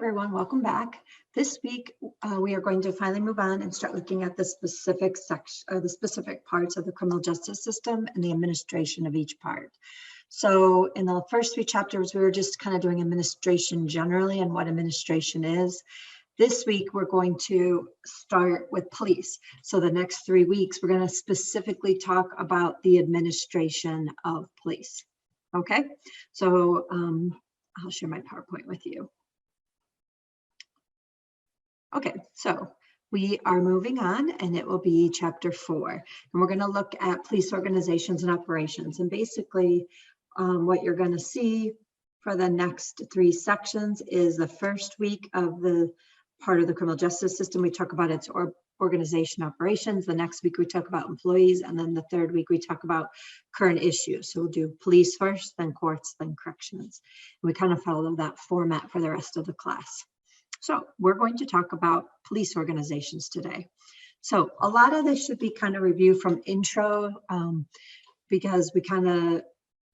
everyone, welcome back. This week we are going to finally move on and start looking at the specific section or the specific parts of the criminal justice system and the administration of each part. So in the first three chapters, we were just kind of doing administration generally and what administration is. This week, we're going to start with police. So the next 3 weeks, we're going to specifically talk about the administration of police. Okay, so I'll share my PowerPoint with you. Okay, so we are moving on and it will be chapter 4. And we're going to look at police organizations and operations. And basically what you're going to see for the next 3 sections is the first week of the part of the criminal justice system. We talk about its organization operations. The next week we talk about employees. And then the third week we talk about current issues. So we'll do police first, then courts, then corrections. And we kind of follow that format for the rest of the class. So we're going to talk about police organizations today. So a lot of this should be kind of review from intro because we kind of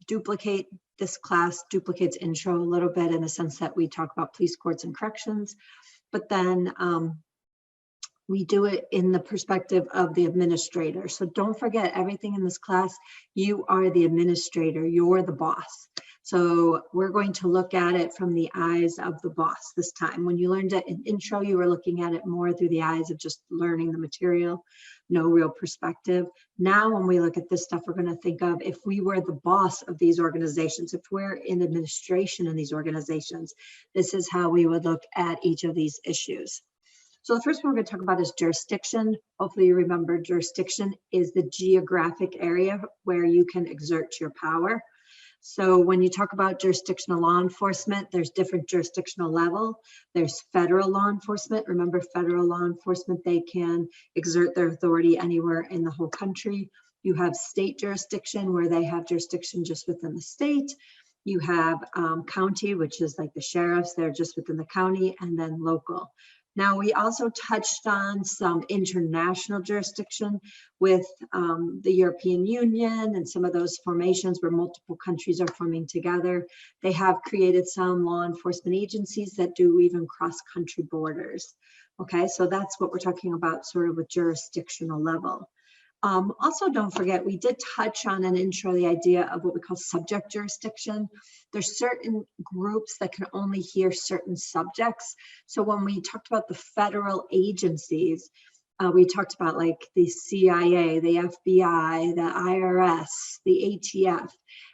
duplicate, this class duplicates intro a little bit in the sense that we talk about police, courts, and corrections, but then we do it in the perspective of the administrator. So don't forget, everything in this class, you are the administrator, you're the boss. So we're going to look at it from the eyes of the boss this time. When you learned it in intro, you were looking at it more through the eyes of just learning the material, no real perspective. Now, when we look at this stuff, we're going to think of if we were the boss of these organizations, if we're in administration in these organizations, this is how we would look at each of these issues. So the first one we're going to talk about is jurisdiction. Hopefully you remember jurisdiction is the geographic area where you can exert your power. So when you talk about jurisdictional law enforcement, there's different jurisdictional level. There's federal law enforcement. Remember, federal law enforcement, they can exert their authority anywhere in the whole country. You have state jurisdiction where they have jurisdiction just within the state. You have county, which is like the sheriffs, they're just within the county, and then local. Now, we also touched on some international jurisdiction with the European Union and some of those formations where multiple countries are forming together. They have created some law enforcement agencies that do even cross-country borders. Okay, so that's what we're talking about sort of with jurisdictional level. Also, don't forget, we did touch on an intro the idea of what we call subject jurisdiction. There's certain groups that can only hear certain subjects. So when we talked about the federal agencies, we talked about like the CIA, the FBI, the IRS, the ATF,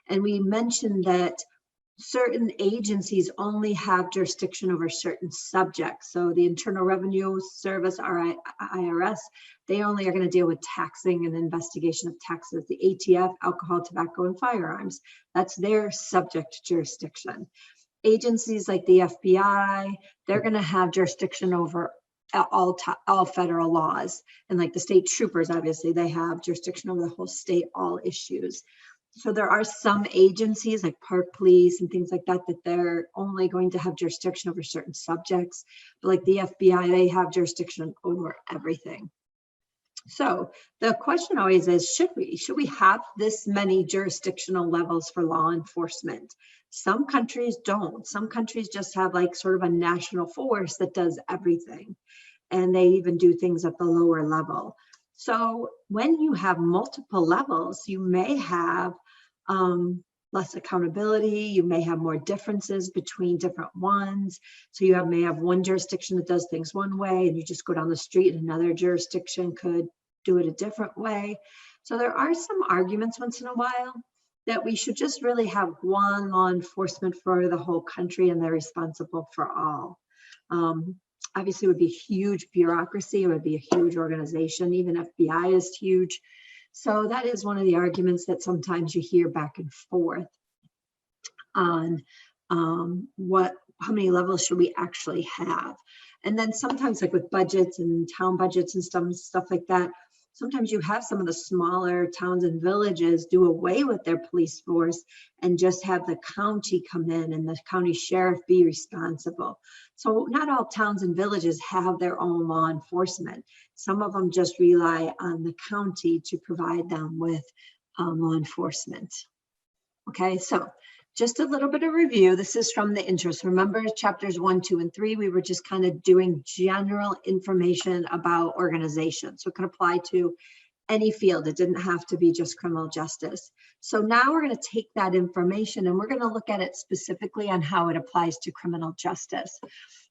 and we mentioned that certain agencies only have jurisdiction over certain subjects. So the Internal Revenue Service, IRS, they only are going to deal with taxing and investigation of taxes. The ATF, alcohol, tobacco, and firearms, that's their subject jurisdiction. Agencies like the FBI, they're going to have jurisdiction over all federal laws. And like the state troopers, obviously, they have jurisdiction over the whole state, all issues. So there are some agencies like park police and things like that, that they're only going to have jurisdiction over certain subjects. But like the FBI, they have jurisdiction over everything. So the question always is, should we have this many jurisdictional levels for law enforcement? Some countries don't. Some countries just have like sort of a national force that does everything. And they even do things at the lower level. So when you have multiple levels, you may have less accountability, you may have more differences between different ones. So you may have one jurisdiction that does things one way, and you just go down the street and another jurisdiction could do it a different way. So there are some arguments once in a while that we should just really have one law enforcement for the whole country and they're responsible for all. Obviously, it would be huge bureaucracy. It would be a huge organization. Even FBI is huge. So that is one of the arguments that sometimes you hear back and forth on how many levels should we actually have. And then sometimes like with budgets and town budgets and stuff like that, sometimes you have some of the smaller towns and villages do away with their police force and just have the county come in and the county sheriff be responsible. So not all towns and villages have their own law enforcement. Some of them just rely on the county to provide them with law enforcement. Okay, so Just a little bit of review. This is from the intro. So remember chapters 1, 2, and 3, we were just kind of doing general information about organization. So it can apply to any field. It didn't have to be just criminal justice. So now we're going to take that information and we're going to look at it specifically on how it applies to criminal justice.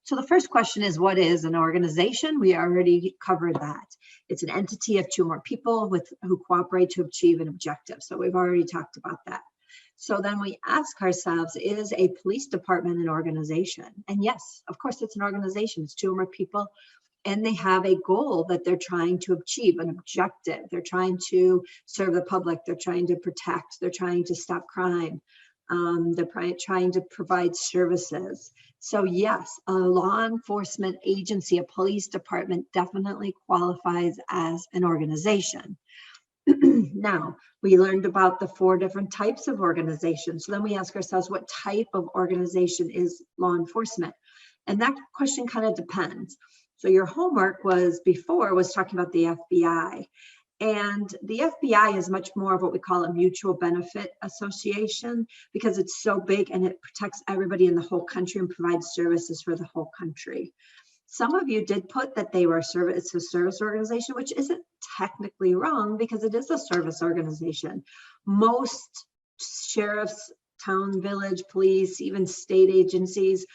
So the first question is, what is an organization? We already covered that. It's an entity of 2 or more people who cooperate to achieve an objective. So we've already talked about that. So then we ask ourselves, is a police department an organization? And yes, of course, it's an organization. It's 2 or more people, and they have a goal that they're trying to achieve, an objective. They're trying to serve the public. They're trying to protect. They're trying to stop crime. They're trying to provide services. So yes, a law enforcement agency, a police department, definitely qualifies as an organization. Now, we learned about the 4 different types of organizations. So then we ask ourselves, what type of organization is law enforcement? And that question kind of depends. So your homework was talking about the FBI. And the FBI is much more of what we call a mutual benefit association, because it's so big and it protects everybody in the whole country and provides services for the whole country. Some of you did put that they were it's a service organization, which isn't technically wrong because it is a service organization. Most sheriffs, town, village, police, even state agencies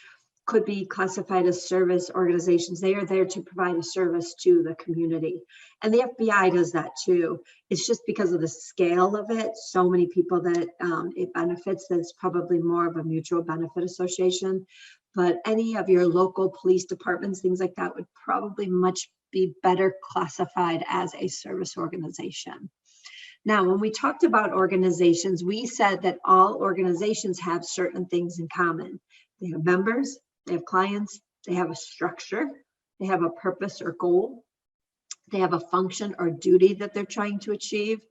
could be classified as service organizations. They are there to provide a service to the community. And the FBI does that too. It's just because of the scale of it, so many people that it benefits, that it's probably more of a mutual benefit association. But any of your local police departments, things like that, would probably much be better classified as a service organization. Now, when we talked about organizations, we said that all organizations have certain things in common. They have members, they have clients, they have a structure, they have a purpose or goal, they have a function or duty that they're trying to achieve,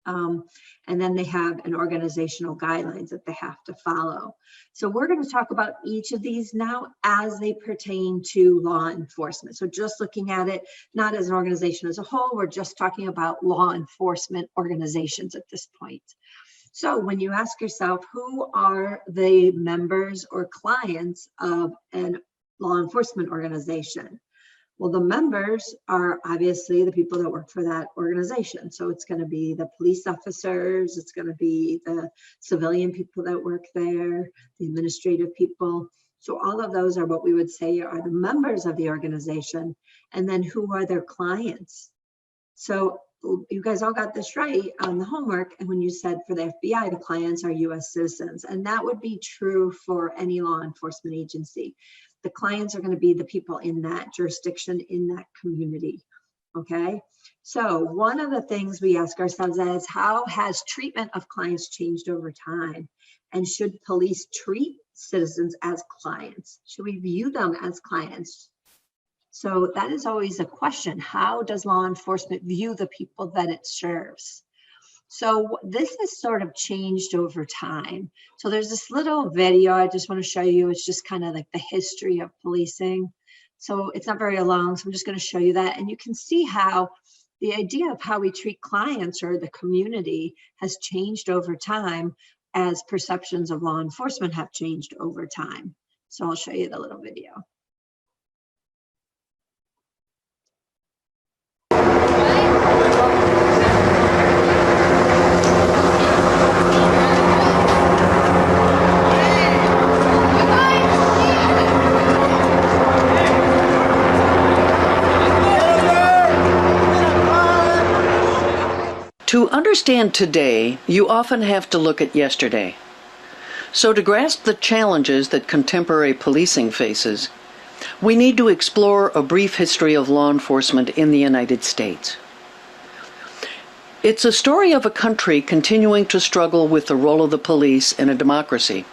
and then they have an organizational guidelines that they have to follow. So we're going to talk about each of these now as they pertain to law enforcement. So just looking at it, not as an organization as a whole, we're just talking about law enforcement organizations at this point. So when you ask yourself, who are the members or clients of a law enforcement organization? Well, the members are obviously the people that work for that organization. So it's going to be the police officers, it's going to be the civilian people that work there, the administrative people. So all of those are what we would say are the members of the organization. And then who are their clients? So you guys all got this right on the homework. And when you said for the FBI, the clients are US citizens. And that would be true for any law enforcement agency. The clients are going to be the people in that jurisdiction, in that community. Okay. So one of the things we ask ourselves is, how has treatment of clients changed over time? And should police treat citizens as clients? Should we view them as clients? So that is always a question. How does law enforcement view the people that it serves? So this has sort of changed over time. So there's this little video I just want to show you. It's just kind of like the history of policing. So it's not very long, so I'm just going to show you that. And you can see how the idea of how we treat clients or the community has changed over time as perceptions of law enforcement have changed over time. So I'll show you the little video. To understand today, you often have to look at yesterday. So to grasp the challenges that contemporary policing faces, we need to explore a brief history of law enforcement in the United States. It's a story of a country continuing to struggle with the role of the police in a democracy.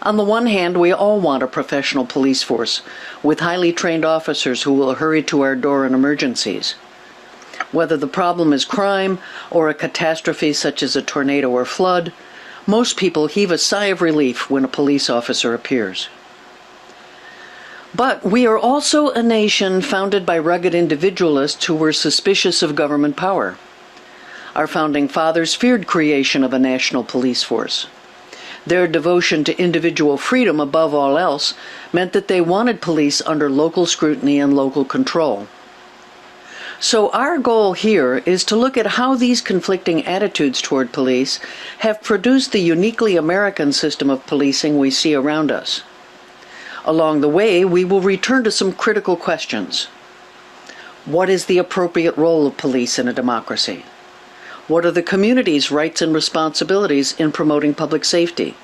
On the one hand, we all want a professional police force with highly trained officers who will hurry to our door in emergencies. Whether the problem is crime or a catastrophe such as a tornado or flood, most people heave a sigh of relief when a police officer appears. But we are also a nation founded by rugged individualists who were suspicious of government power. Our founding fathers feared creation of a national police force. Their devotion to individual freedom above all else meant that they wanted police under local scrutiny and local control. So our goal here is to look at how these conflicting attitudes toward police have produced the uniquely American system of policing we see around us. Along the way, we will return to some critical questions. What is the appropriate role of police in a democracy? What are the community's rights and responsibilities in promoting public safety?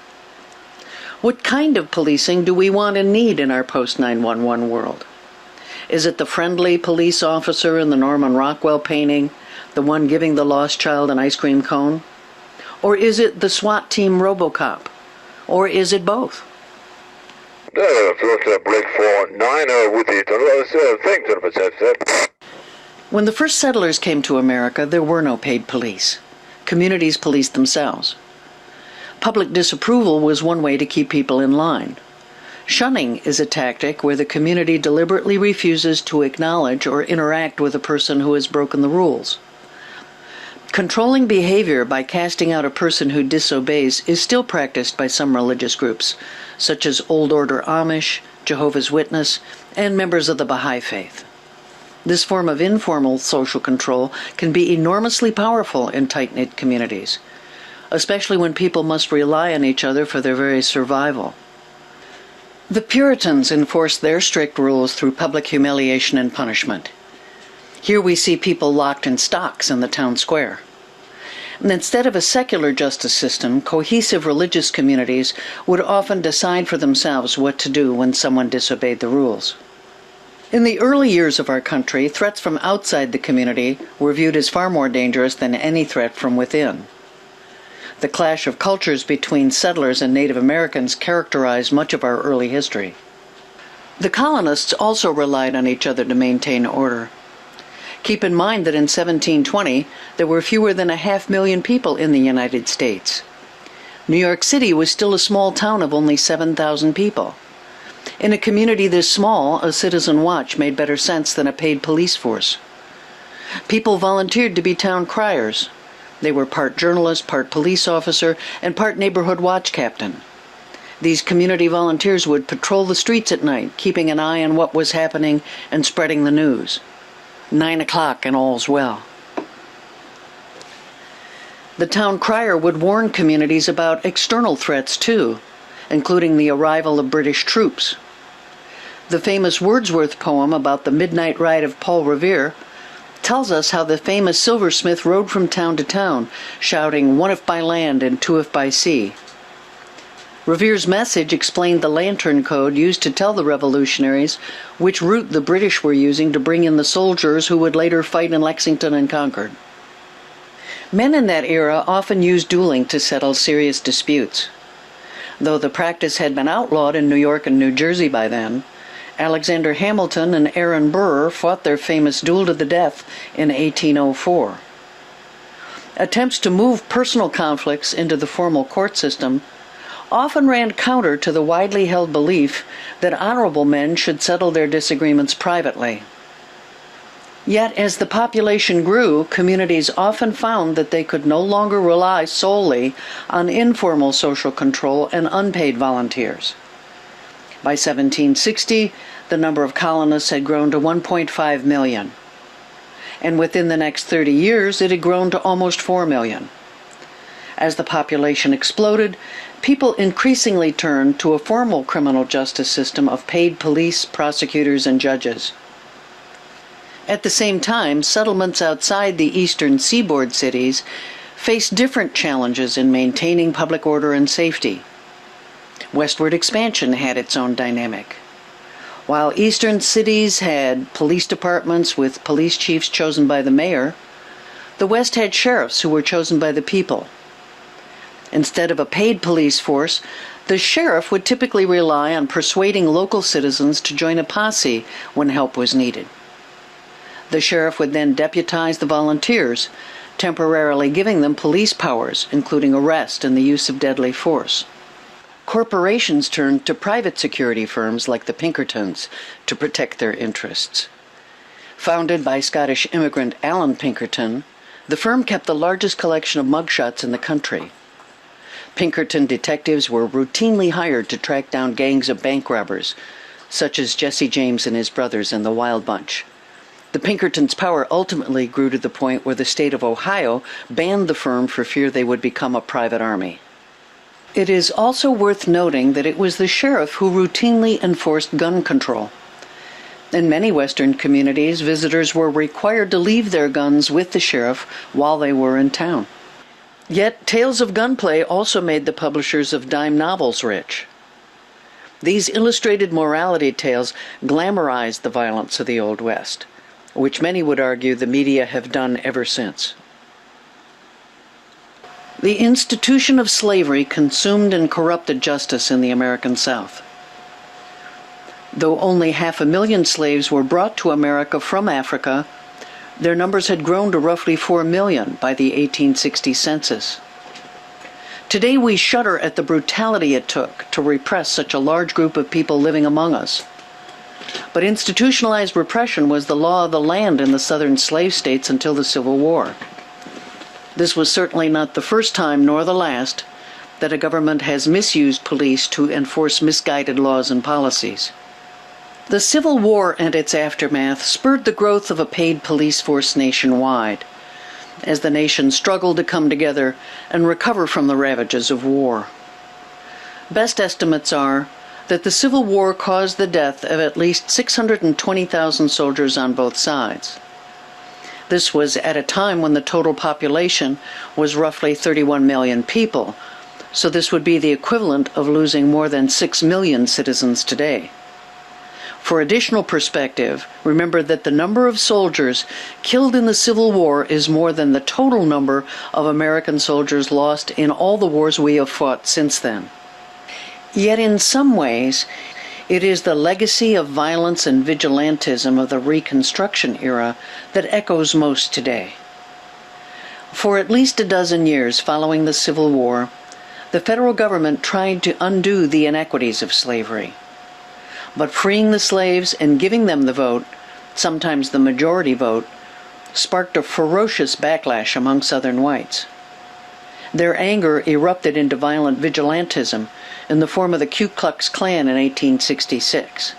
What kind of policing do we want and need in our post-9/11 world? Is it the friendly police officer in the Norman Rockwell painting, the one giving the lost child an ice cream cone? Or is it the SWAT team RoboCop? Or is it both? When the first settlers came to America, there were no paid police. Communities policed themselves. Public disapproval was one way to keep people in line. Shunning is a tactic where the community deliberately refuses to acknowledge or interact with a person who has broken the rules. Controlling behavior by casting out a person who disobeys is still practiced by some religious groups, such as Old Order Amish, Jehovah's Witness, and members of the Baha'i Faith. This form of informal social control can be enormously powerful in tight-knit communities, especially when people must rely on each other for their very survival. The Puritans enforced their strict rules through public humiliation and punishment. Here we see people locked in stocks in the town square. And instead of a secular justice system, cohesive religious communities would often decide for themselves what to do when someone disobeyed the rules. In the early years of our country, threats from outside the community were viewed as far more dangerous than any threat from within. The clash of cultures between settlers and Native Americans characterized much of our early history. The colonists also relied on each other to maintain order. Keep in mind that in 1720, there were fewer than 500,000 people in the United States. New York City was still a small town of only 7,000 people. In a community this small, a citizen watch made better sense than a paid police force. People volunteered to be town criers. They were part journalist, part police officer, and part neighborhood watch captain. These community volunteers would patrol the streets at night, keeping an eye on what was happening and spreading the news. 9 o'clock and all's well. The town crier would warn communities about external threats too, including the arrival of British troops. The famous Wordsworth poem about the midnight ride of Paul Revere tells us how the famous silversmith rode from town to town, shouting, "One if by land and two if by sea." Revere's message explained the lantern code used to tell the revolutionaries which route the British were using to bring in the soldiers who would later fight in Lexington and Concord. Men in that era often used dueling to settle serious disputes. Though the practice had been outlawed in New York and New Jersey by then, Alexander Hamilton and Aaron Burr fought their famous duel to the death in 1804. Attempts to move personal conflicts into the formal court system often ran counter to the widely held belief that honorable men should settle their disagreements privately. Yet, as the population grew, communities often found that they could no longer rely solely on informal social control and unpaid volunteers. By 1760, the number of colonists had grown to 1.5 million. And within the next 30 years, it had grown to almost 4 million. As the population exploded, people increasingly turned to a formal criminal justice system of paid police, prosecutors, and judges. At the same time, settlements outside the eastern seaboard cities faced different challenges in maintaining public order and safety. Westward expansion had its own dynamic. While eastern cities had police departments with police chiefs chosen by the mayor, the West had sheriffs who were chosen by the people. Instead of a paid police force, the sheriff would typically rely on persuading local citizens to join a posse when help was needed. The sheriff would then deputize the volunteers, temporarily giving them police powers, including arrest and the use of deadly force. Corporations turned to private security firms like the Pinkertons to protect their interests. Founded by Scottish immigrant Alan Pinkerton, the firm kept the largest collection of mugshots in the country. Pinkerton detectives were routinely hired to track down gangs of bank robbers, such as Jesse James and his brothers in the Wild Bunch. The Pinkertons' power ultimately grew to the point where the state of Ohio banned the firm for fear they would become a private army. It is also worth noting that it was the sheriff who routinely enforced gun control. In many Western communities, visitors were required to leave their guns with the sheriff while they were in town. Yet, tales of gunplay also made the publishers of dime novels rich. These illustrated morality tales glamorized the violence of the Old West, which many would argue the media have done ever since. The institution of slavery consumed and corrupted justice in the American South. Though only 500,000 slaves were brought to America from Africa, their numbers had grown to roughly 4 million by the 1860 census. Today we shudder at the brutality it took to repress such a large group of people living among us. But institutionalized repression was the law of the land in the southern slave states until the Civil War. This was certainly not the first time, nor the last, that a government has misused police to enforce misguided laws and policies. The Civil War and its aftermath spurred the growth of a paid police force nationwide, as the nation struggled to come together and recover from the ravages of war. Best estimates are that the Civil War caused the death of at least 620,000 soldiers on both sides. This was at a time when the total population was roughly 31 million people, so this would be the equivalent of losing more than 6 million citizens today. For additional perspective, remember that the number of soldiers killed in the Civil War is more than the total number of American soldiers lost in all the wars we have fought since then. Yet in some ways, it is the legacy of violence and vigilantism of the Reconstruction era that echoes most today. For at least a dozen years following the Civil War, the federal government tried to undo the inequities of slavery. But freeing the slaves and giving them the vote, sometimes the majority vote, sparked a ferocious backlash among Southern whites. Their anger erupted into violent vigilantism in the form of the Ku Klux Klan in 1866.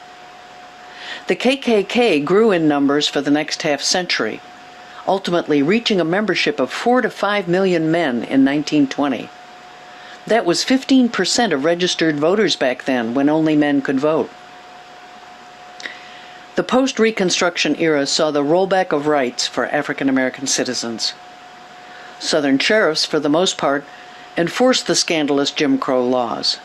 The KKK grew in numbers for the next half-century, ultimately reaching a membership of 4 to 5 million men in 1920. That was 15% of registered voters back then, when only men could vote. The post-Reconstruction era saw the rollback of rights for African American citizens. Southern sheriffs, for the most part, enforced the scandalous Jim Crow laws.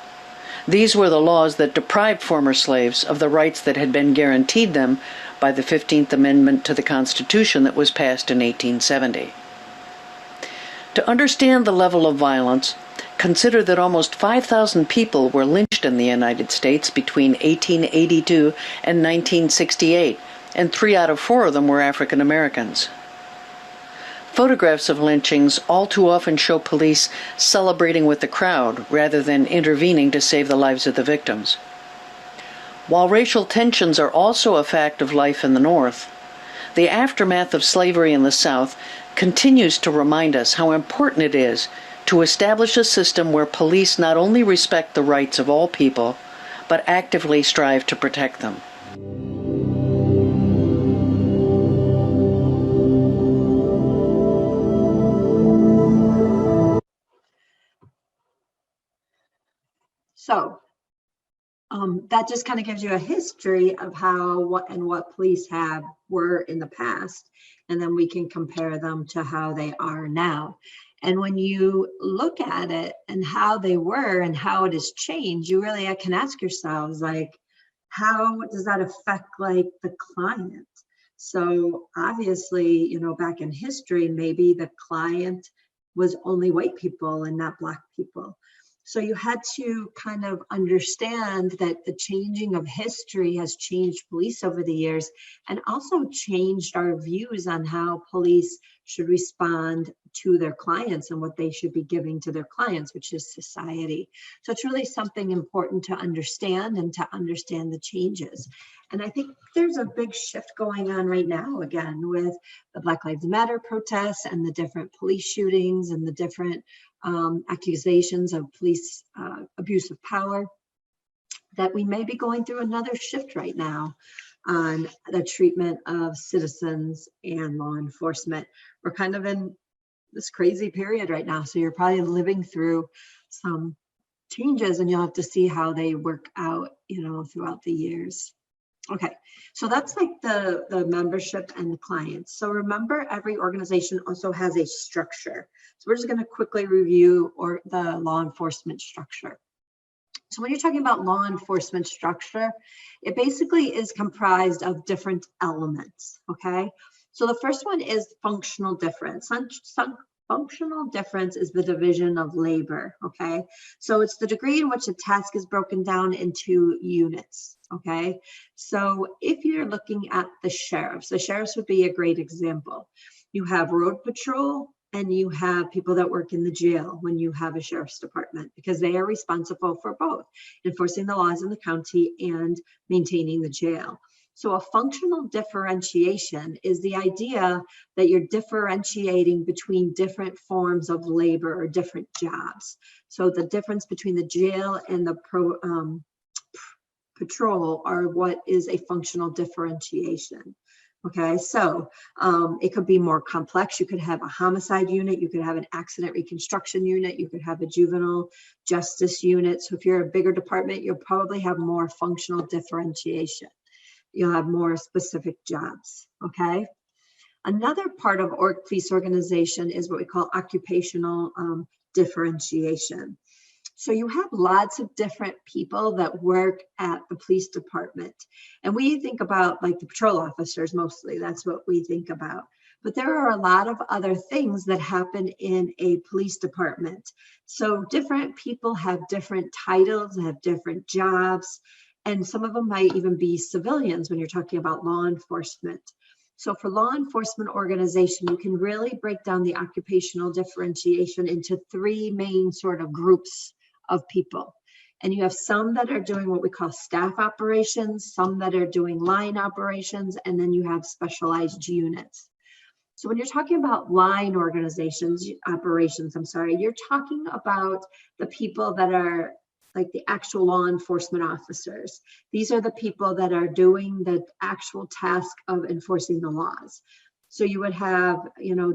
These were the laws that deprived former slaves of the rights that had been guaranteed them by the 15th Amendment to the Constitution that was passed in 1870. To understand the level of violence, consider that almost 5,000 people were lynched in the United States between 1882 and 1968, and 3 out of 4 of them were African Americans. Photographs of lynchings all too often show police celebrating with the crowd rather than intervening to save the lives of the victims. While racial tensions are also a fact of life in the North, the aftermath of slavery in the South continues to remind us how important it is to establish a system where police not only respect the rights of all people, but actively strive to protect them. So that just kind of gives you a history of how, what police were in the past, and then we can compare them to how they are now. And when you look at it and how they were and how it has changed, you really can ask yourselves, like, how does that affect like the client? So obviously, back in history, maybe the client was only white people and not Black people. So you had to kind of understand that the changing of history has changed police over the years, and also changed our views on how police should respond to their clients and what they should be giving to their clients, which is society. So it's really something important to understand, and to understand the changes. And I think there's a big shift going on right now, again, with the Black Lives Matter protests and the different police shootings and the different accusations of police abuse of power, that we may be going through another shift right now on the treatment of citizens and law enforcement. We're kind of in this crazy period right now, so you're probably living through some changes, and you'll have to see how they work out, throughout the years. Okay, so that's like the membership and the clients. So remember, every organization also has a structure. So we're just going to quickly review the law enforcement structure. So when you're talking about law enforcement structure, it basically is comprised of different elements, okay? So the first one is functional difference. Functional difference is the division of labor, okay? So it's the degree in which a task is broken down into units, okay? So if you're looking at the sheriffs would be a great example. You have road patrol, and you have people that work in the jail when you have a sheriff's department, because they are responsible for both enforcing the laws in the county and maintaining the jail. So a functional differentiation is the idea that you're differentiating between different forms of labor or different jobs. So the difference between the jail and the patrol are what is a functional differentiation. Okay, so it could be more complex. You could have a homicide unit, you could have an accident reconstruction unit, you could have a juvenile justice unit. So if you're a bigger department, you'll probably have more functional differentiation. You'll have more specific jobs, okay? Another part of police organization is what we call occupational differentiation. So you have lots of different people that work at the police department. And we think about like the patrol officers mostly, that's what we think about. But there are a lot of other things that happen in a police department. So different people have different titles, have different jobs, and some of them might even be civilians when you're talking about law enforcement. So for law enforcement organization, you can really break down the occupational differentiation into three main sort of groups of people. And you have some that are doing what we call staff operations, some that are doing line operations, and then you have specialized units. So when you're talking about line operations, you're talking about the people that are like the actual law enforcement officers. These are the people that are doing the actual task of enforcing the laws. So you would have,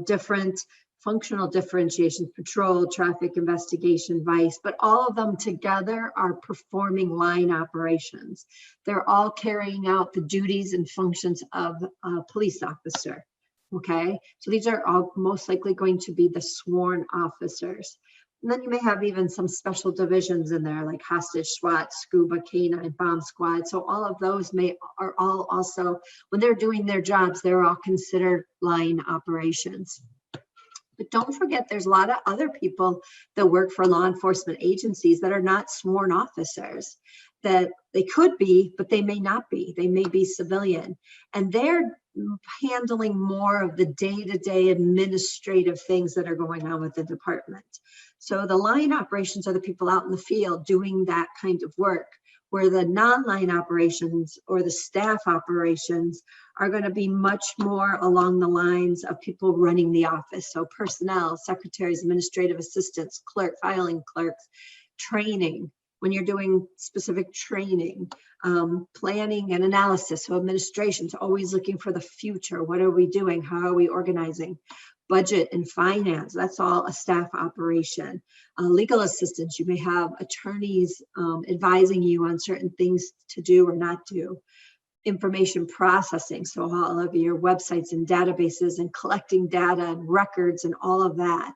different functional differentiations, patrol, traffic investigation, vice, but all of them together are performing line operations. They're all carrying out the duties and functions of a police officer, okay? So these are all most likely going to be the sworn officers. And then you may have even some special divisions in there, like hostage SWAT, scuba, canine, bomb squad. So all of those are all also, when they're doing their jobs, they're all considered line operations. But don't forget, there's a lot of other people that work for law enforcement agencies that are not sworn officers, that they could be, but they may not be. They may be civilian, and they're handling more of the day-to-day administrative things that are going on with the department. So the line operations are the people out in the field doing that kind of work, where the non-line operations or the staff operations are going to be much more along the lines of people running the office. So personnel, secretaries, administrative assistants, filing clerks, training, when you're doing specific training, planning and analysis. So administration's always looking for the future. What are we doing? How are we organizing? Budget and finance, that's all a staff operation. Legal assistance, you may have attorneys advising you on certain things to do or not do. Information processing, so all of your websites and databases and collecting data and records and all of that.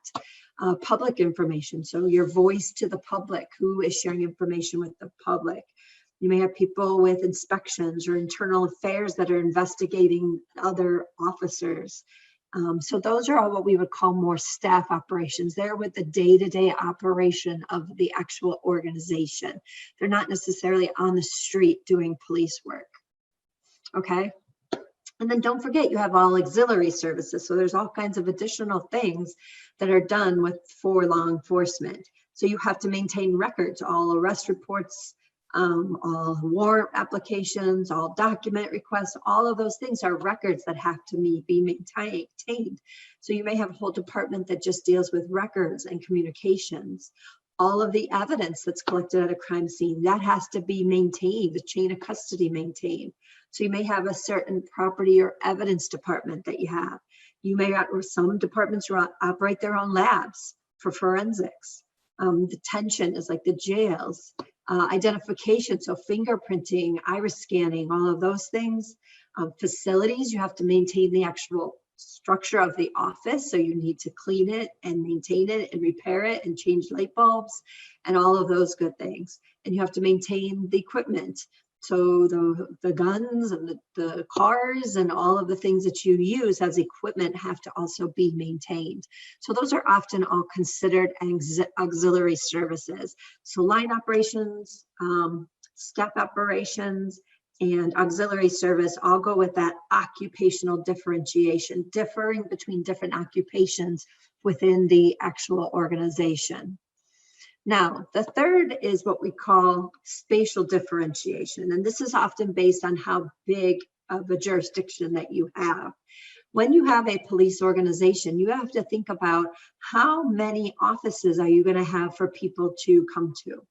Public information, so your voice to the public, who is sharing information with the public. You may have people with inspections or internal affairs that are investigating other officers. So those are all what we would call more staff operations. They're with the day-to-day operation of the actual organization. They're not necessarily on the street doing police work. Okay. And then don't forget, you have all auxiliary services. So there's all kinds of additional things that are done for law enforcement. So you have to maintain records, all arrest reports, all warrant applications, all document requests, all of those things are records that have to be maintained. So you may have a whole department that just deals with records and communications. All of the evidence that's collected at a crime scene, that has to be maintained, the chain of custody maintained. So you may have a certain property or evidence department that you have. You may, or some departments operate their own labs for forensics. Detention is like the jails. Identification, so fingerprinting, iris scanning, all of those things. Facilities, you have to maintain the actual structure of the office, so you need to clean it and maintain it and repair it and change light bulbs and all of those good things. And you have to maintain the equipment, so the guns and the cars and all of the things that you use as equipment have to also be maintained. So those are often all considered auxiliary services. So line operations, step operations, and auxiliary service all go with that occupational differentiation, differing between different occupations within the actual organization. Now, the third is what we call spatial differentiation, and this is often based on how big of a jurisdiction that you have. When you have a police organization, you have to think about how many offices are you going to have for people to come to.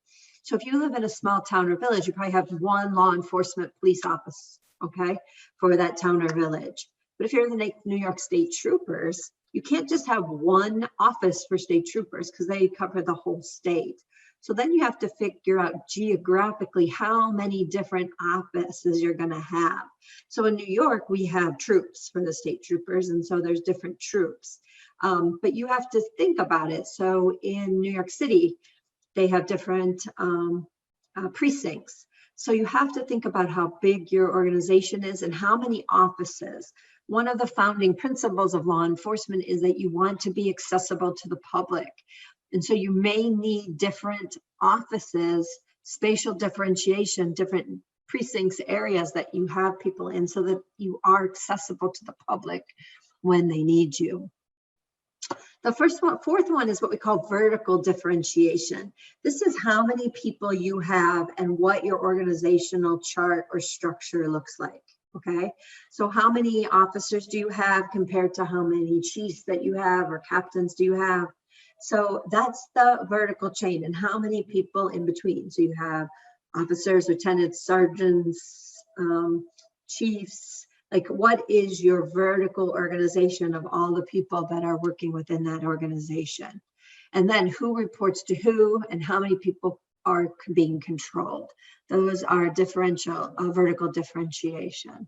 So if you live in a small town or village, you probably have one law enforcement police office, okay, for that town or village. But if you're the New York State Troopers, you can't just have one office for state troopers because they cover the whole state. So then you have to figure out geographically how many different offices you're going to have. So in New York, we have troops for the state troopers, and so there's different troops. But you have to think about it. So in New York City, they have different precincts. So you have to think about how big your organization is and how many offices. One of the founding principles of law enforcement is that you want to be accessible to the public. And so you may need different offices, spatial differentiation, different precincts, areas that you have people in so that you are accessible to the public when they need you. The fourth one is what we call vertical differentiation. This is how many people you have and what your organizational chart or structure looks like. Okay, so how many officers do you have compared to how many chiefs that you have or captains do you have? So that's the vertical chain, and how many people in between. So you have officers, lieutenants, sergeants, chiefs. Like, what is your vertical organization of all the people that are working within that organization? And then who reports to who and how many people are being controlled. Those are vertical differentiation.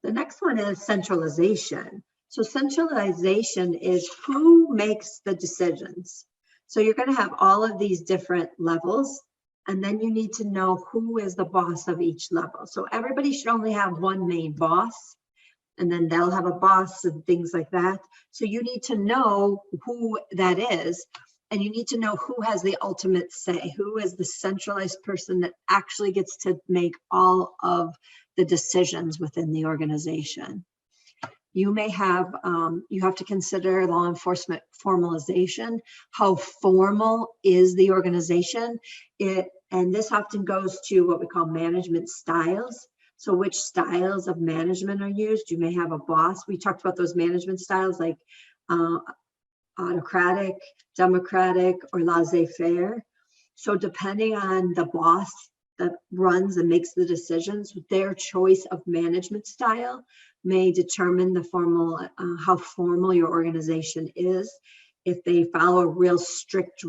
The next one is centralization. So centralization is who makes the decisions. So you're going to have all of these different levels, and then you need to know who is the boss of each level. So everybody should only have one main boss, and then they'll have a boss and things like that. So you need to know who that is. And you need to know who has the ultimate say, who is the centralized person that actually gets to make all of the decisions within the organization. You may have, you have to consider law enforcement formalization. How formal is the organization? And this often goes to what we call management styles. So which styles of management are used? You may have a boss. We talked about those management styles like autocratic, democratic, or laissez-faire. So depending on the boss that runs and makes the decisions, their choice of management style may determine the formal, how formal your organization is. If they follow a real strict,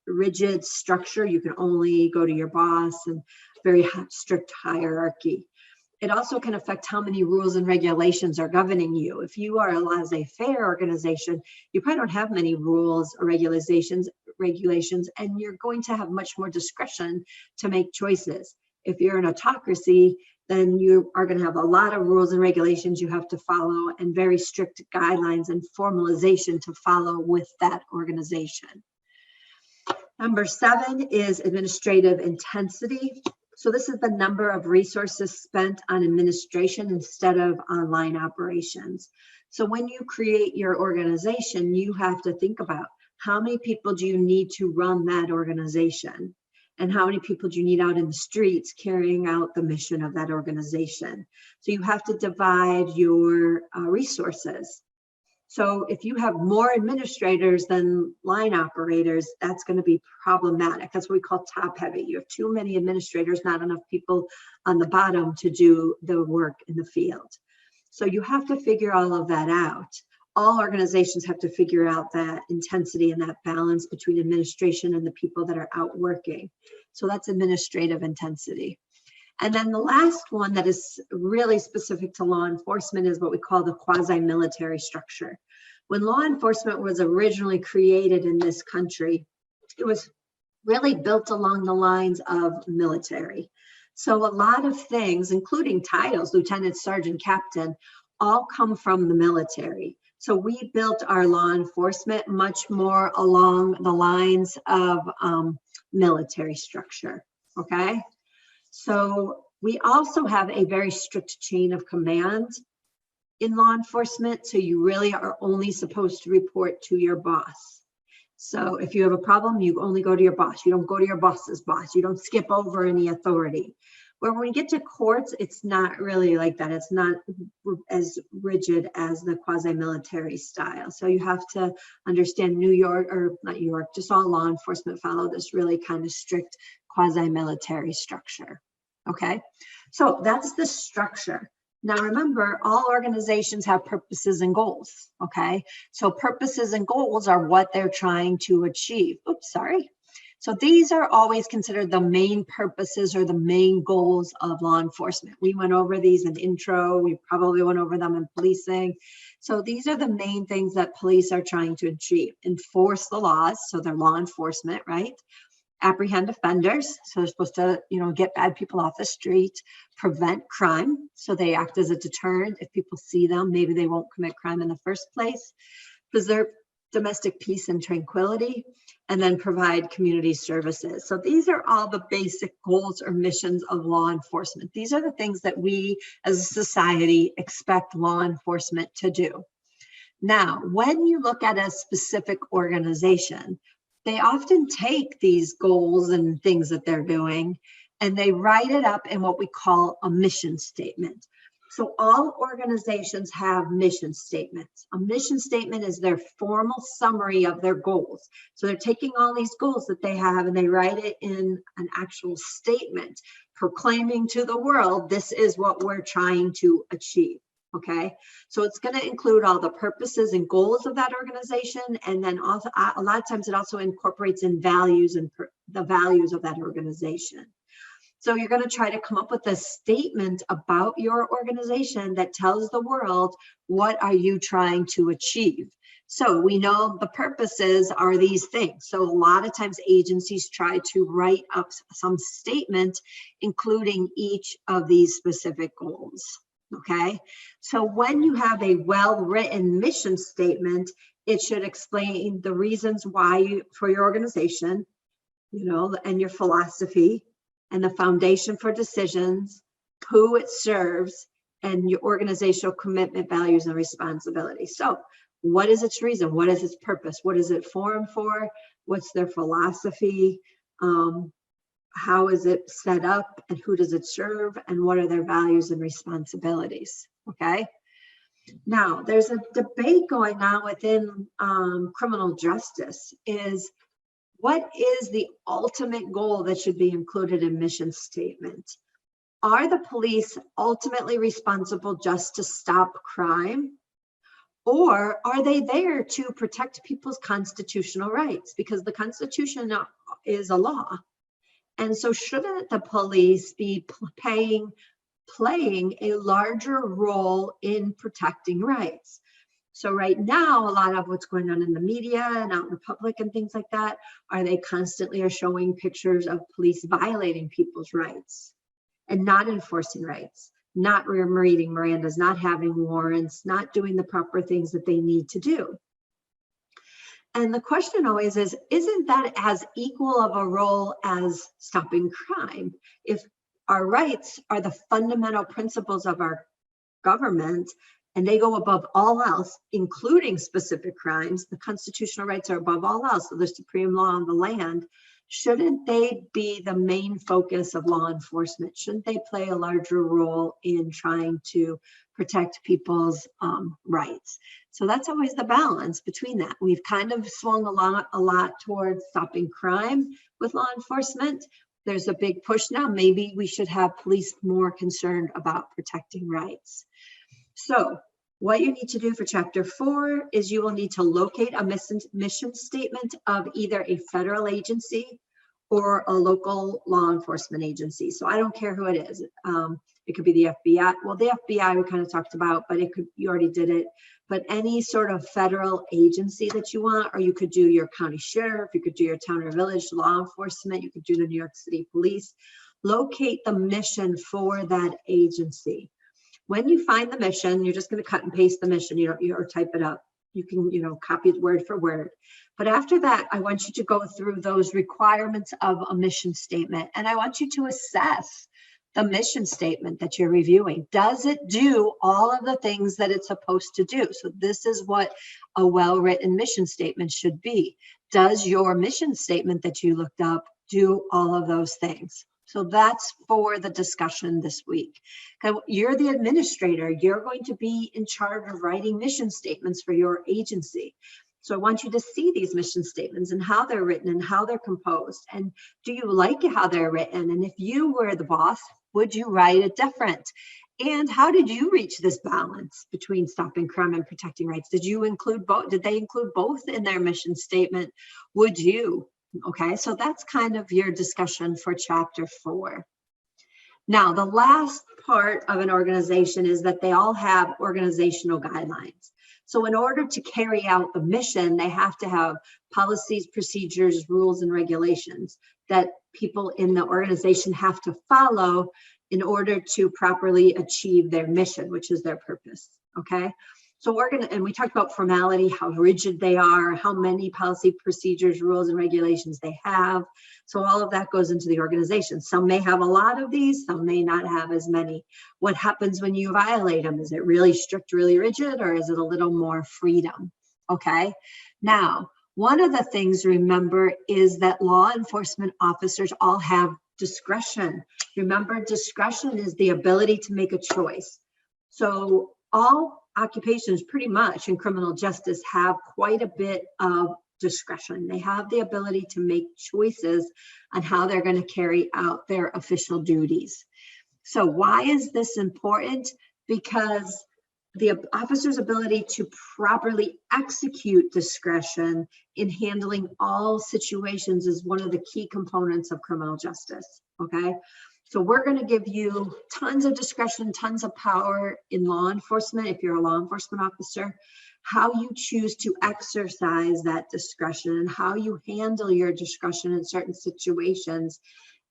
rigid structure, you can only go to your boss, and very strict hierarchy. It also can affect how many rules and regulations are governing you. If you are a laissez-faire organization, you probably don't have many rules or regulations, and you're going to have much more discretion to make choices. If you're an autocracy, then you are going to have a lot of rules and regulations you have to follow, and very strict guidelines and formalization to follow with that organization. Number 7 is administrative intensity. So this is the number of resources spent on administration instead of online operations. So when you create your organization, you have to think about how many people do you need to run that organization? and how many people do you need out in the streets carrying out the mission of that organization. So you have to divide your resources. So if you have more administrators than line operators, that's going to be problematic. That's what we call top heavy. You have too many administrators, not enough people on the bottom to do the work in the field. So you have to figure all of that out. All organizations have to figure out that intensity and that balance between administration and the people that are out working. So that's administrative intensity. And then the last one that is really specific to law enforcement is what we call the quasi-military structure. When law enforcement was originally created in this country, it was really built along the lines of military. So a lot of things, including titles, lieutenant, sergeant, captain, all come from the military. So we built our law enforcement much more along the lines of military structure, okay? So we also have a very strict chain of command in law enforcement. So you really are only supposed to report to your boss. So if you have a problem, you only go to your boss. You don't go to your boss's boss. You don't skip over any authority. Where when we get to courts, it's not really like that. It's not as rigid as the quasi-military style. So you have to understand New York, or not New York, just all law enforcement follow this really kind of strict quasi-military structure. Okay, so that's the structure. Now remember, all organizations have purposes and goals. Okay, so purposes and goals are what they're trying to achieve. Oops, sorry. So these are always considered the main purposes or the main goals of law enforcement. We went over these in intro. We probably went over them in policing. So these are the main things that police are trying to achieve. Enforce the laws, so they're law enforcement, right? Apprehend offenders, so they're supposed to, get bad people off the street. Prevent crime, so they act as a deterrent. If people see them, maybe they won't commit crime in the first place. Preserve domestic peace and tranquility, and then provide community services. So these are all the basic goals or missions of law enforcement. These are the things that we as a society expect law enforcement to do. Now, when you look at a specific organization, they often take these goals and things that they're doing, and they write it up in what we call a mission statement. So all organizations have mission statements. A mission statement is their formal summary of their goals. So they're taking all these goals that they have and they write it in an actual statement, proclaiming to the world, this is what we're trying to achieve. Okay, so it's going to include all the purposes and goals of that organization, and then also a lot of times it also incorporates in values and the values of that organization. So you're going to try to come up with a statement about your organization that tells the world, what are you trying to achieve? So we know the purposes are these things. So a lot of times agencies try to write up some statement, including each of these specific goals. Okay, so when you have a well-written mission statement, it should explain the reasons why for your organization, and your philosophy, and the foundation for decisions, who it serves, and your organizational commitment, values, and responsibilities. So what is its reason? What is its purpose? What is it formed for? What's their philosophy? How is it set up, and who does it serve, and what are their values and responsibilities? Okay. Now, there's a debate going on within criminal justice is, what is the ultimate goal that should be included in mission statement? Are the police ultimately responsible just to stop crime? Or are they there to protect people's constitutional rights? Because the Constitution is a law. And so shouldn't the police be playing a larger role in protecting rights? So right now, a lot of what's going on in the media and out in the public and things like that, are they constantly are showing pictures of police violating people's rights and not enforcing rights, not reading Mirandas, not having warrants, not doing the proper things that they need to do. And the question always is, isn't that as equal of a role as stopping crime? If our rights are the fundamental principles of our government, and they go above all else, including specific crimes, the constitutional rights are above all else, so the supreme law of the land, shouldn't they be the main focus of law enforcement? Shouldn't they play a larger role in trying to protect people's rights? So that's always the balance between that. We've kind of swung a lot towards stopping crime with law enforcement. There's a big push now. Maybe we should have police more concerned about protecting rights. So what you need to do for chapter 4 is you will need to locate a mission statement of either a federal agency or a local law enforcement agency. So I don't care who it is. It could be the FBI. Well, the FBI we kind of talked about, but it could, you already did it. But any sort of federal agency that you want, or you could do your county sheriff, you could do your town or village law enforcement, you could do the New York City Police. Locate the mission for that agency. When you find the mission, you're just going to cut and paste the mission, or type it up. You can, copy it word for word. But after that, I want you to go through those requirements of a mission statement. And I want you to assess the mission statement that you're reviewing. Does it do all of the things that it's supposed to do? So this is what a well-written mission statement should be. Does your mission statement that you looked up do all of those things? So that's for the discussion this week. You're the administrator. You're going to be in charge of writing mission statements for your agency. So I want you to see these mission statements and how they're written and how they're composed. And do you like how they're written? And if you were the boss, would you write it different? And how did you reach this balance between stopping crime and protecting rights? Did you include both? Did they include both in their mission statement? Would you? Okay, so that's kind of your discussion for chapter 4. Now, the last part of an organization is that they all have organizational guidelines. So in order to carry out the mission, they have to have policies, procedures, rules, and regulations that people in the organization have to follow in order to properly achieve their mission, which is their purpose, okay? So and we talked about formality, how rigid they are, how many policy, procedures, rules, and regulations they have. So all of that goes into the organization. Some may have a lot of these, some may not have as many. What happens when you violate them? Is it really strict, really rigid, or is it a little more freedom? Okay. Now, one of the things to remember is that law enforcement officers all have discretion. Remember, discretion is the ability to make a choice. So all occupations pretty much in criminal justice have quite a bit of discretion. They have the ability to make choices on how they're going to carry out their official duties. So why is this important? Because the officer's ability to properly execute discretion in handling all situations is one of the key components of criminal justice, okay? So we're going to give you tons of discretion, tons of power in law enforcement, if you're a law enforcement officer. How you choose to exercise that discretion and how you handle your discretion in certain situations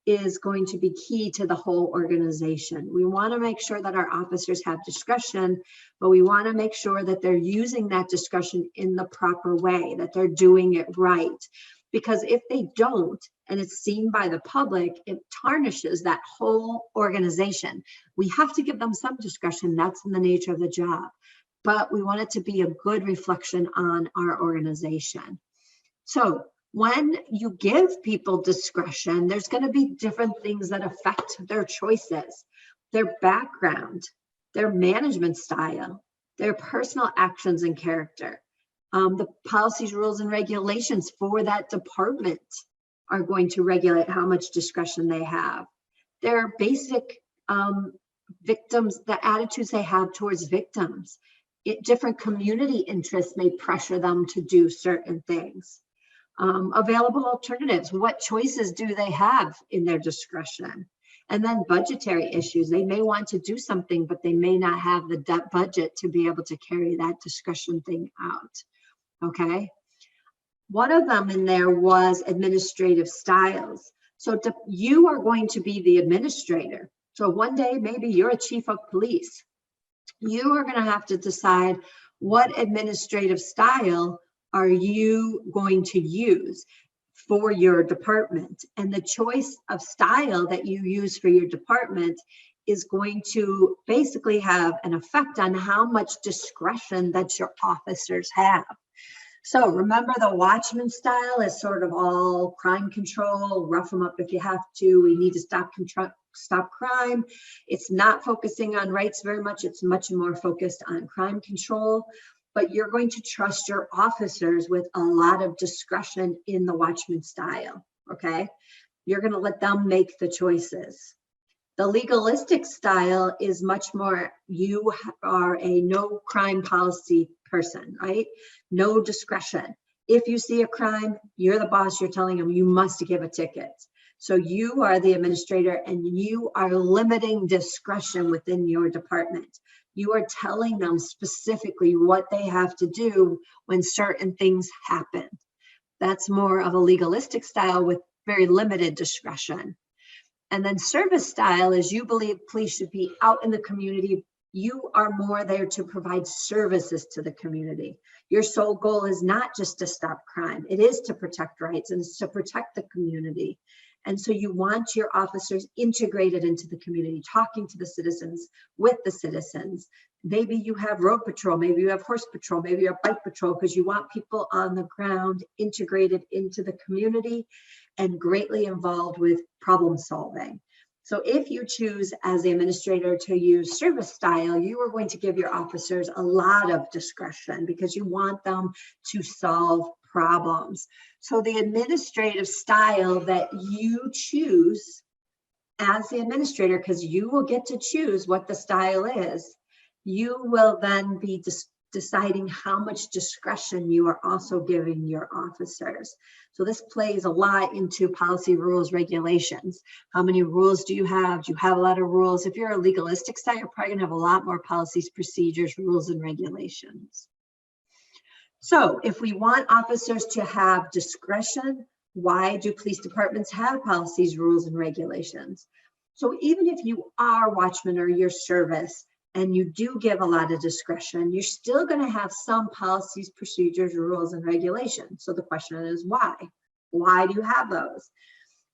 is going to be key to the whole organization. We want to make sure that our officers have discretion, but we want to make sure that they're using that discretion in the proper way, that they're doing it right. Because if they don't, and it's seen by the public, it tarnishes that whole organization. We have to give them some discretion. That's in the nature of the job. But we want it to be a good reflection on our organization. So when you give people discretion, there's going to be different things that affect their choices, their background, their management style, their personal actions and character. The policies, rules, and regulations for that department are going to regulate how much discretion they have. Their basic victims, the attitudes they have towards victims. Different community interests may pressure them to do certain things. Available alternatives, what choices do they have in their discretion? And then budgetary issues. They may want to do something, but they may not have the budget to be able to carry that discretion thing out. Okay. One of them in there was administrative styles. So you are going to be the administrator. So one day, maybe you're a chief of police. You are going to have to decide what administrative style are you going to use for your department. And the choice of style that you use for your department is going to basically have an effect on how much discretion that your officers have. So remember, the Watchman style is sort of all crime control, rough them up if you have to. We need to stop crime. It's not focusing on rights very much. It's much more focused on crime control. But you're going to trust your officers with a lot of discretion in the Watchman style, okay? You're going to let them make the choices. The legalistic style is much more, you are a no crime policy person, right? No discretion. If you see a crime, you're the boss, you're telling them you must give a ticket. So you are the administrator and you are limiting discretion within your department. You are telling them specifically what they have to do when certain things happen. That's more of a legalistic style with very limited discretion. And then service style is you believe police should be out in the community. You are more there to provide services to the community. Your sole goal is not just to stop crime. It is to protect rights and it's to protect the community. And so you want your officers integrated into the community, talking to the citizens, with the citizens. Maybe you have road patrol, maybe you have horse patrol, maybe you have bike patrol, because you want people on the ground integrated into the community and greatly involved with problem solving. So if you choose as the administrator to use service style, you are going to give your officers a lot of discretion because you want them to solve problems. So the administrative style that you choose as the administrator, because you will get to choose what the style is, you will then be deciding how much discretion you are also giving your officers. So this plays a lot into policy, rules, regulations. How many rules do you have? Do you have a lot of rules? If you're a legalistic style, you're probably gonna have a lot more policies, procedures, rules, and regulations. So if we want officers to have discretion, why do police departments have policies, rules, and regulations? So even if you are Watchman or your service, and you do give a lot of discretion, you're still going to have some policies, procedures, rules, and regulations. So the question is why? Why do you have those?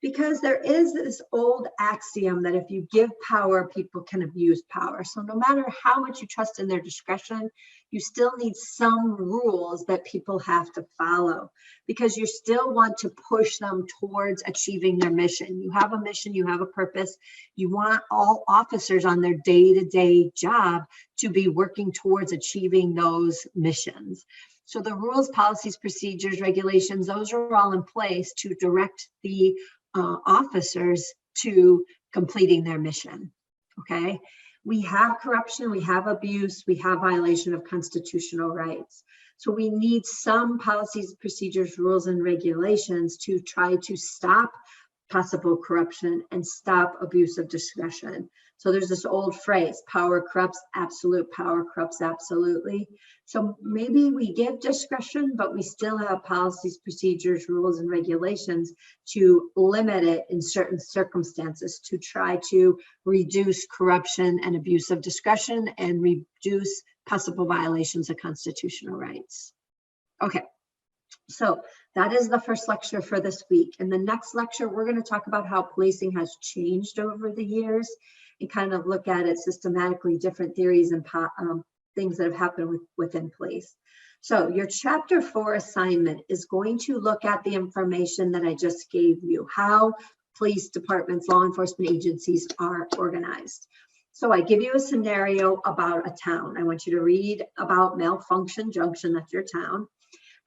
Because there is this old axiom that if you give power, people can abuse power. So no matter how much you trust in their discretion, you still need some rules that people have to follow because you still want to push them towards achieving their mission. You have a mission, you have a purpose. You want all officers on their day-to-day job to be working towards achieving those missions. So the rules, policies, procedures, regulations, those are all in place to direct the officers to completing their mission, okay? We have corruption, we have abuse, we have violation of constitutional rights. So we need some policies, procedures, rules, and regulations to try to stop possible corruption and stop abuse of discretion. So there's this old phrase, power corrupts, absolute power corrupts absolutely. So maybe we give discretion, but we still have policies, procedures, rules, and regulations to limit it in certain circumstances to try to reduce corruption and abuse of discretion and reduce possible violations of constitutional rights. Okay. So that is the first lecture for this week. In the next lecture, we're going to talk about how policing has changed over the years and kind of look at it systematically, different theories and things that have happened within police. So your chapter 4 assignment is going to look at the information that I just gave you, how police departments, law enforcement agencies are organized. So I give you a scenario about a town. I want you to read about Malfunction Junction, that's your town.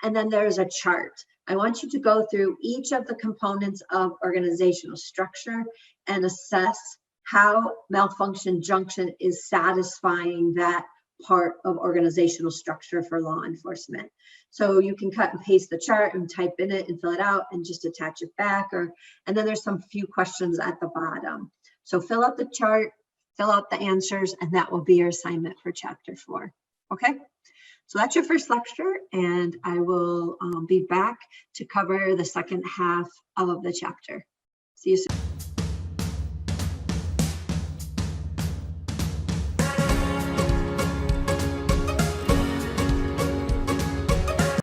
And then there's a chart. I want you to go through each of the components of organizational structure and assess how Malfunction Junction is satisfying that part of organizational structure for law enforcement. So you can cut and paste the chart and type in it and fill it out and just attach it back. And then there's some few questions at the bottom. So fill out the chart, fill out the answers, and that will be your assignment for chapter 4. Okay? So that's your first lecture, and I will be back to cover the second half of the chapter. See you soon.